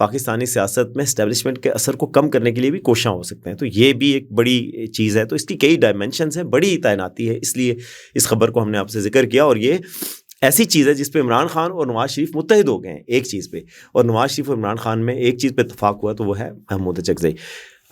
پاکستانی سیاست میں اسٹیبلشمنٹ کے اثر کو کم کرنے کے لیے بھی کوشاں ہو سکتے ہیں. تو یہ بھی ایک بڑی چیز ہے. تو اس کی کئی ڈائمینشنز ہیں, بڑی تعیناتی ہے, اس لیے اس خبر کو ہم نے آپ سے ذکر کیا. اور یہ ایسی چیز ہے جس پہ عمران خان اور نواز شریف متحد ہو گئے ہیں ایک چیز پہ, اور نواز شریف اور عمران خان میں ایک چیز پہ اتفاق ہوا, تو وہ ہے محمود اچکزئی.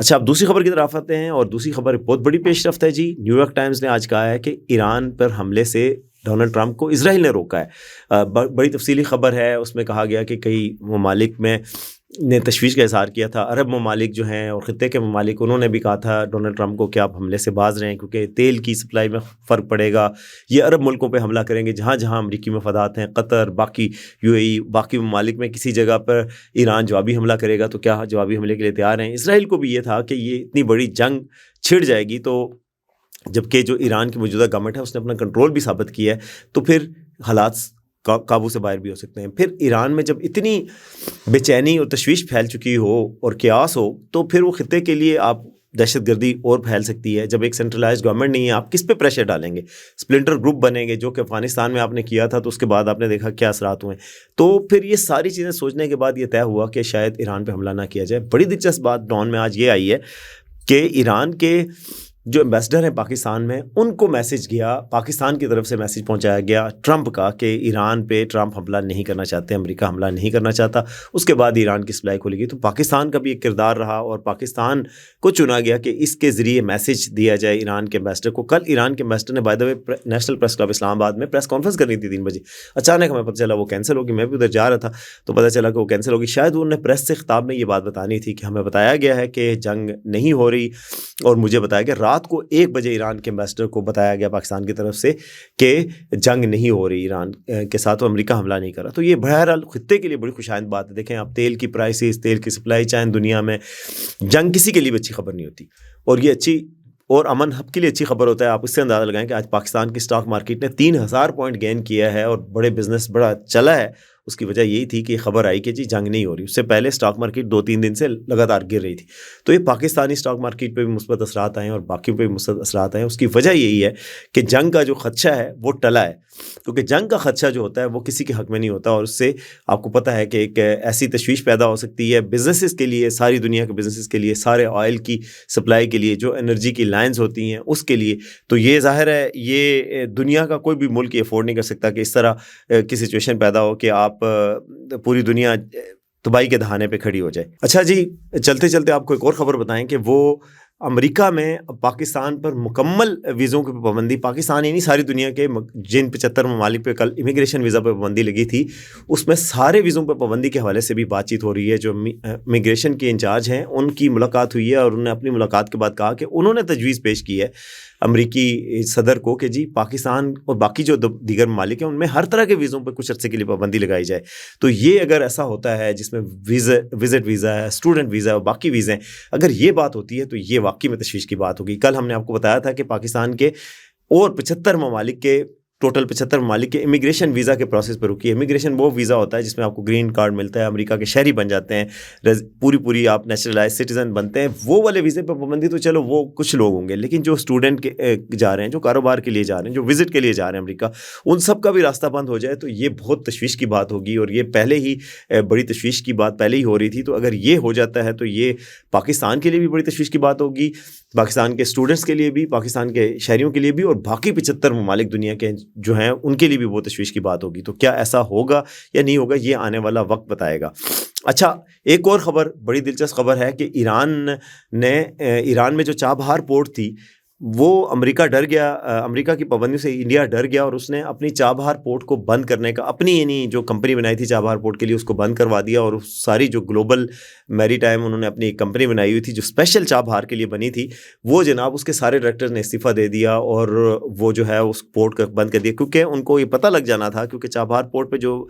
اچھا, اب دوسری خبر کی طرف آتے ہیں, اور دوسری خبر بہت بڑی پیش رفت ہے جی. نیو یارک ٹائمز نے آج کہا ہے کہ ایران پر حملے سے ڈونلڈ ٹرمپ کو اسرائیل نے روکا ہے. بڑی تفصیلی خبر ہے, اس میں کہا گیا کہ کئی ممالک میں نے تشویش کا اظہار کیا تھا. عرب ممالک جو ہیں اور خطے کے ممالک, انہوں نے بھی کہا تھا ڈونلڈ ٹرمپ کو کہ آپ حملے سے باز رہیں کیونکہ تیل کی سپلائی میں فرق پڑے گا. یہ عرب ملکوں پہ حملہ کریں گے جہاں جہاں امریکی مفادات ہیں, قطر, باقی UAE, باقی ممالک میں کسی جگہ پر ایران جوابی حملہ کرے گا تو کیا جوابی حملے کے لیے تیار ہیں. اسرائیل کو بھی یہ تھا کہ یہ اتنی بڑی جنگ چھڑ جائے گی, تو جبکہ جو ایران کی موجودہ گورنمنٹ ہے اس نے اپنا کنٹرول بھی ثابت کیا ہے, تو پھر حالات قابو سے باہر بھی ہو سکتے ہیں. پھر ایران میں جب اتنی بے چینی اور تشویش پھیل چکی ہو اور قیاس ہو, تو پھر وہ خطے کے لیے آپ دہشت گردی اور پھیل سکتی ہے. جب ایک سینٹرلائزڈ گورنمنٹ نہیں ہے, آپ کس پہ پریشر ڈالیں گے؟ سپلنٹر گروپ بنیں گے, جو کہ افغانستان میں آپ نے کیا تھا, تو اس کے بعد آپ نے دیکھا کیا اثرات ہوئے. تو پھر یہ ساری چیزیں سوچنے کے بعد یہ طے ہوا کہ شاید ایران پہ حملہ نہ کیا جائے. بڑی دلچسپ بات ڈان میں آج یہ آئی ہے کہ ایران کے جو ایمبیسڈر ہیں پاکستان میں, ان کو میسج گیا, پاکستان کی طرف سے میسج پہنچایا گیا ٹرمپ کا کہ ایران پہ ٹرمپ حملہ نہیں کرنا چاہتے, امریکہ حملہ نہیں کرنا چاہتا. اس کے بعد ایران کی سپلائی کھولے گی. تو پاکستان کا بھی ایک کردار رہا, اور پاکستان کو چنا گیا کہ اس کے ذریعے میسج دیا جائے ایران کے ایمبیسڈر کو. کل ایران کے ایمبیسڈر نے by the way national press club Islamabad میں پریس کانفرنس کرنی تھی 3 بجے, اچانک ہمیں پتہ چلا وہ کینسل ہوگی. میں بھی ادھر جا رہا تھا تو پتہ چلا کہ وہ کینسل ہوگی. شاید انہوں نے پریس سے خطاب میں یہ بات بتانی تھی کہ ہمیں بتایا گیا ہے کہ جنگ نہیں ہو رہی, اور مجھے بتایا گیا رات کو 1 بجے ایران کے ایمبیسڈر کو بتایا گیا پاکستان کی طرف سے کہ جنگ نہیں ہو رہی ایران کے ساتھ, تو امریکہ حملہ نہیں کر رہا. تو یہ بہرحال خطے کے لیے بڑی خوشائند بات ہے. دیکھیں آپ, تیل کی پرائسز, تیل کی سپلائی چین دنیا میں, جنگ کسی کے لیے بھی اچھی خبر نہیں ہوتی, اور یہ اچھی اور امن ہب کے لیے اچھی خبر ہوتا ہے. آپ اس سے اندازہ لگائیں کہ آج پاکستان کی اسٹاک مارکیٹ نے 3000 پوائنٹ گین کیا ہے, اور بڑے بزنس بڑا چلا ہے. اس کی وجہ یہی تھی کہ یہ خبر آئی کہ جی جنگ نہیں ہو رہی. اس سے پہلے اسٹاک مارکیٹ 2-3 دن سے لگاتار گر رہی تھی. تو یہ پاکستانی اسٹاک مارکیٹ پہ بھی مثبت اثرات آئے ہیں اور باقیوں پہ بھی مثبت اثرات آئے ہیں. اس کی وجہ یہی ہے کہ جنگ کا جو خدشہ ہے وہ ٹلا ہے, کیونکہ جنگ کا خدشہ جو ہوتا ہے وہ کسی کے حق میں نہیں ہوتا, اور اس سے آپ کو پتہ ہے کہ ایک ایسی تشویش پیدا ہو سکتی ہے بزنسز کے لیے, ساری دنیا کے بزنسز کے لیے, سارے آئل کی سپلائی کے لیے, جو انرجی کی لائنز ہوتی ہیں اس کے لیے. تو یہ ظاہر ہے یہ دنیا کا کوئی بھی ملک یہ افورڈ نہیں کر سکتا کہ اس طرح کی سچویشن پیدا ہو کہ آپ پوری دنیا تباہی کے دہانے پہ کھڑی ہو جائے. اچھا جی, چلتے چلتے آپ کو ایک اور خبر بتائیں کہ وہ امریکہ میں پاکستان پر مکمل ویزوں کی پابندی, پاکستان ہی نہیں ساری دنیا کے جن 75 ممالک پہ کل امیگریشن ویزا پہ پابندی لگی تھی, اس میں سارے ویزوں پہ پابندی کے حوالے سے بھی بات چیت ہو رہی ہے. جو امیگریشن کے انچارج ہیں ان کی ملاقات ہوئی ہے, اور انہوں نے اپنی ملاقات کے بعد کہا کہ انہوں نے تجویز پیش کی ہے امریکی صدر کو کہ جی پاکستان اور باقی جو دیگر ممالک ہیں ان میں ہر طرح کے ویزوں پہ کچھ عرصے کے لیے پابندی لگائی جائے. تو یہ اگر ایسا ہوتا ہے جس میں وزٹ ویزا ہے, اسٹوڈنٹ ویزا ہے اور باقی ویزے ہیں, اگر یہ بات ہوتی ہے تو یہ واقعی میں تشویش کی بات ہوگی. کل ہم نے آپ کو بتایا تھا کہ پاکستان کے اور 75 ممالک کے ٹوٹل 75 ممالک کے امیگریشن ویزا کے پروسیس پر رکی ہے. امیگریشن وہ ویزا ہوتا ہے جس میں آپ کو گرین کارڈ ملتا ہے, امریکہ کے شہری بن جاتے ہیں, پوری آپ نیشنلائز سٹیزن بنتے ہیں. وہ والے ویزے پہ پابندی تو چلو وہ کچھ لوگ ہوں گے, لیکن جو اسٹوڈنٹ جا رہے ہیں, جو کاروبار کے لیے جا رہے ہیں, جو وزٹ کے لیے جا رہے ہیں امریکہ, ان سب کا بھی راستہ بند ہو جائے تو یہ بہت تشویش کی بات ہوگی. اور یہ پہلے ہی بڑی تشویش کی بات پہلے ہی ہو رہی تھی. تو اگر یہ ہو جاتا ہے تو یہ پاکستان کے لیے بھی بڑی تشویش کی بات ہوگی, پاکستان کے اسٹوڈنٹس کے لیے بھی, پاکستان کے شہریوں کے لیے بھی, اور باقی 75 ممالک دنیا کے جو ہیں ان کے لیے بھی وہ تشویش کی بات ہوگی. تو کیا ایسا ہوگا یا نہیں ہوگا, یہ آنے والا وقت بتائے گا. اچھا, ایک اور خبر, بڑی دلچسپ خبر ہے کہ ایران میں جو چابہار پورٹ تھی وہ امریکہ ڈر گیا, امریکہ کی پابندیوں سے انڈیا ڈر گیا, اور اس نے اپنی چابہار پورٹ کو بند کرنے کا, اپنی یعنی جو کمپنی بنائی تھی چابہار پورٹ کے لیے, اس کو بند کروا دیا. اور ساری جو گلوبل میری ٹائم انہوں نے اپنی ایک کمپنی بنائی ہوئی تھی جو اسپیشل چابہار کے لیے بنی تھی, وہ جناب اس کے سارے ڈائریکٹر نے استعفیٰ دے دیا, اور وہ جو ہے اس پورٹ کا بند کر دیا, کیونکہ ان کو یہ پتہ لگ جانا تھا, کیونکہ چابہار پورٹ پہ جو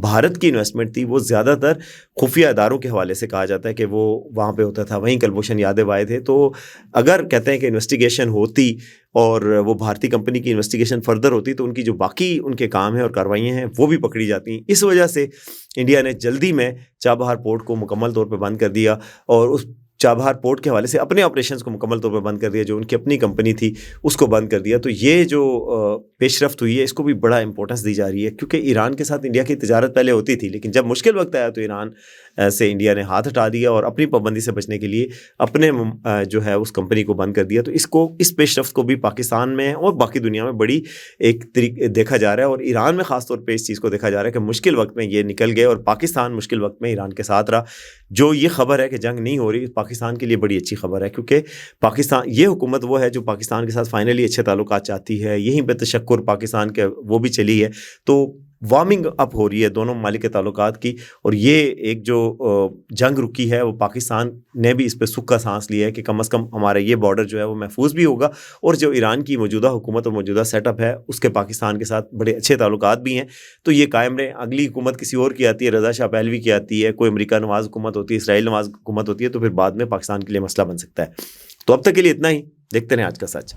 بھارت کی انویسٹمنٹ تھی وہ زیادہ تر خفیہ اداروں کے حوالے سے کہا جاتا ہے کہ وہ وہاں پہ ہوتا تھا, وہیں کلبھوشن یادو آئے تھے. تو اگر کہتے ہیں کہ انویسٹیگیشن ہوتی اور وہ بھارتی کمپنی کی انویسٹیگیشن فردر ہوتی تو ان کی جو باقی ان کے کام ہیں اور کاروائیاں ہیں وہ بھی پکڑی جاتی ہیں. اس وجہ سے انڈیا نے جلدی میں چابہار پورٹ کو مکمل طور پہ بند کر دیا, اور اس چابہار پورٹ کے حوالے سے اپنے آپریشنز کو مکمل طور پر بند کر دیا، جو ان کی اپنی کمپنی تھی اس کو بند کر دیا. تو یہ جو پیش رفت ہوئی ہے اس کو بھی بڑا امپورٹنس دی جا رہی ہے، کیونکہ ایران کے ساتھ انڈیا کی تجارت پہلے ہوتی تھی، لیکن جب مشکل وقت آیا تو ایران سے انڈیا نے ہاتھ ہٹا دیا اور اپنی پابندی سے بچنے کے لیے اپنے جو ہے اس کمپنی کو بند کر دیا. تو اس پیش رفت کو بھی پاکستان میں اور باقی دنیا میں بڑی ایک دیکھا جا رہا ہے، اور ایران میں خاص طور پہ اس چیز کو دیکھا جا رہا ہے کہ مشکل وقت میں یہ نکل گئے اور پاکستان مشکل وقت میں ایران کے ساتھ رہا. جو یہ خبر ہے کہ جنگ نہیں ہو رہی، پاکستان کے لیے بڑی اچھی خبر ہے، کیونکہ پاکستان یہ حکومت وہ ہے جو پاکستان کے ساتھ فائنلی اچھے تعلقات چاہتی ہے. یہیں پہ تشکر پاکستان کے وہ بھی چلی ہے، تو وارمنگ اپ ہو رہی ہے دونوں ممالک کے تعلقات کی. اور یہ ایک جو جنگ رکی ہے وہ پاکستان نے بھی اس پہ سکھ کا سانس لیا ہے کہ کم از کم ہمارا یہ بارڈر جو ہے وہ محفوظ بھی ہوگا، اور جو ایران کی موجودہ حکومت اور موجودہ سیٹ اپ ہے اس کے پاکستان کے ساتھ بڑے اچھے تعلقات بھی ہیں. تو یہ قائم رہے. اگلی حکومت کسی اور کی آتی ہے، رضا شاہ پہلوی کی آتی ہے، کوئی امریکہ نواز حکومت ہوتی ہے، اسرائیل نواز حکومت ہوتی ہے، تو پھر بعد میں پاکستان کے لیے مسئلہ بن سکتا ہے. تو اب تک کے لیے اتنا ہی. دیکھتے رہیں آج کا سچ.